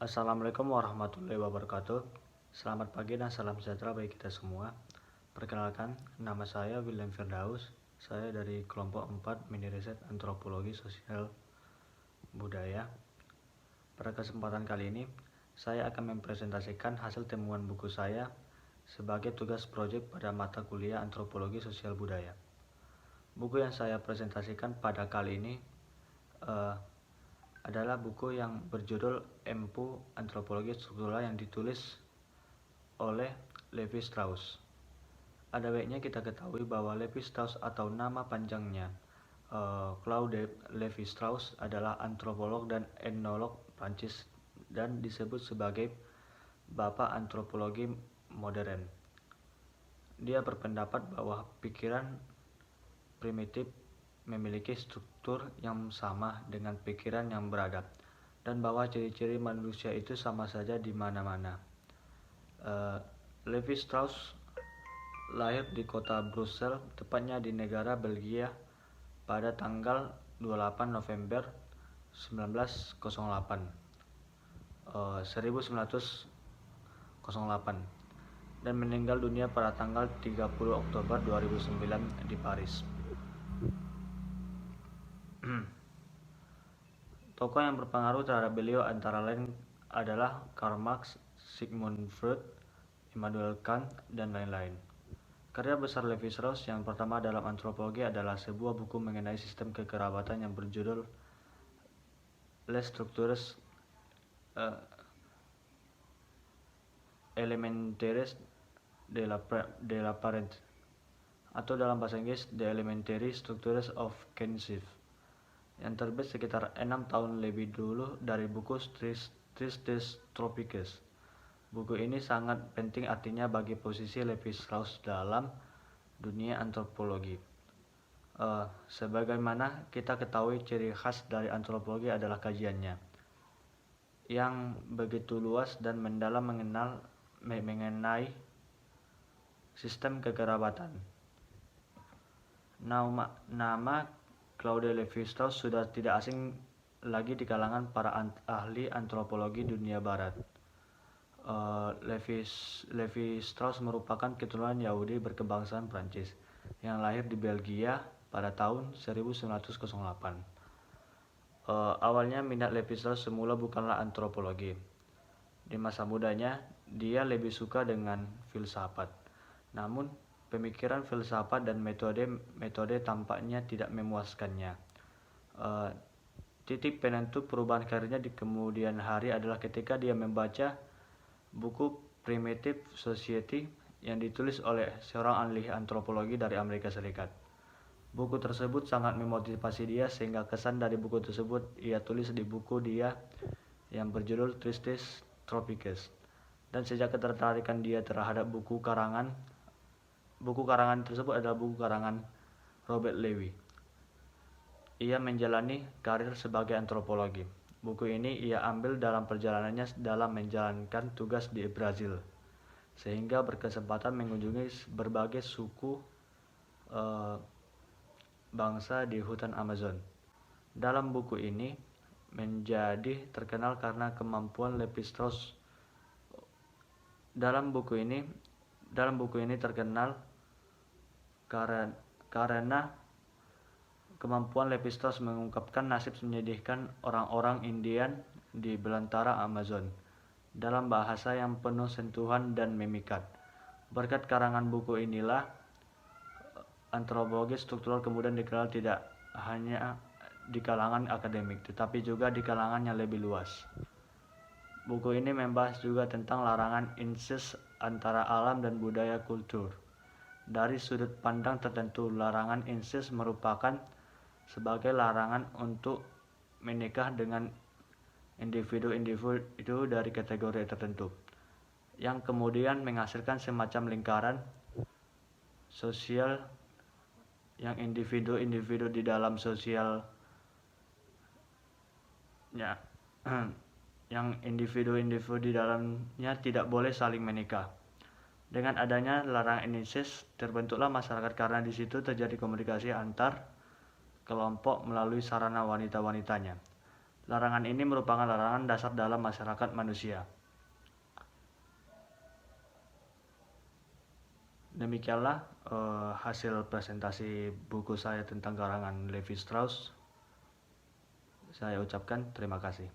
Assalamualaikum warahmatullahi wabarakatuh. Selamat pagi dan salam sejahtera bagi kita semua. Perkenalkan, nama saya William Firdaus. Saya dari kelompok 4 Mini Riset Antropologi Sosial Budaya. Pada kesempatan kali ini, saya akan mempresentasikan hasil temuan buku saya sebagai tugas proyek pada mata kuliah Antropologi Sosial Budaya. Buku yang saya presentasikan pada kali ini adalah buku yang berjudul Empu Antropologi Struktural yang ditulis oleh Levi Strauss. Ada baiknya kita ketahui bahwa Levi Strauss atau nama panjangnya Claude Levi Strauss adalah antropolog dan etnolog Prancis dan disebut sebagai Bapak Antropologi Modern. Dia berpendapat bahwa pikiran primitif memiliki struktur yang sama dengan pikiran yang beradab, dan bahwa ciri-ciri manusia itu sama saja di mana-mana. Levi Strauss lahir di kota Brussels, tepatnya di negara Belgia, pada tanggal 28 November 1908, dan meninggal dunia pada tanggal 30 Oktober 2009 di Paris. Tokoh yang berpengaruh terhadap beliau antara lain adalah Karl Marx, Sigmund Freud, Immanuel Kant, dan lain-lain. Karya besar Levi Strauss yang pertama dalam antropologi adalah sebuah buku mengenai sistem kekerabatan yang berjudul Les Structures Élémentaires de la Parente, atau dalam bahasa Inggris The Elementary Structures of Kinship, yang terbit sekitar 6 tahun lebih dulu dari buku Tristes Tropiques. Buku ini sangat penting artinya bagi posisi Levi Strauss dalam dunia antropologi. Sebagaimana kita ketahui, ciri khas dari antropologi adalah kajiannya yang begitu luas dan mendalam mengenai sistem kekerabatan. Nama Claude Levi Strauss sudah tidak asing lagi di kalangan para ahli antropologi dunia barat. Levi Strauss merupakan keturunan Yahudi berkebangsaan Prancis yang lahir di Belgia pada tahun 1908. Awalnya minat Levi Strauss semula bukanlah antropologi. Di masa mudanya, dia lebih suka dengan filsafat. Namun, pemikiran filsafat dan metode tampaknya tidak memuaskannya. Titik penentu perubahan karirnya di kemudian hari adalah ketika dia membaca buku Primitive Society yang ditulis oleh seorang ahli antropologi dari Amerika Serikat. Buku tersebut sangat memotivasi dia sehingga kesan dari buku tersebut ia tulis di buku dia yang berjudul Tristes Tropiques. Dan sejak ketertarikan dia terhadap buku karangan tersebut adalah buku karangan Robert Levi. Ia menjalani karir sebagai antropologi. Buku ini ia ambil dalam perjalanannya dalam menjalankan tugas di Brazil, sehingga berkesempatan mengunjungi berbagai suku bangsa di hutan Amazon. Dalam buku ini menjadi terkenal karena kemampuan Levi Strauss. Dalam buku ini terkenal karena kemampuan Levi Strauss mengungkapkan nasib menyedihkan orang-orang Indian di belantara Amazon dalam bahasa yang penuh sentuhan dan memikat. Berkat karangan buku inilah antropologi struktural kemudian dikenal tidak hanya di kalangan akademik, tetapi juga di kalangan yang lebih luas. Buku ini membahas juga tentang larangan incest antara alam dan budaya kultur. Dari sudut pandang tertentu, larangan incest merupakan sebagai larangan untuk menikah dengan individu dari kategori tertentu, yang kemudian menghasilkan semacam lingkaran sosial yang individu di dalam di dalamnya tidak boleh saling menikah. Dengan adanya larangan incest, terbentuklah masyarakat karena di situ terjadi komunikasi antar kelompok melalui sarana wanita-wanitanya. Larangan ini merupakan larangan dasar dalam masyarakat manusia. Demikianlah hasil presentasi buku saya tentang karangan Levi Strauss. Saya ucapkan terima kasih.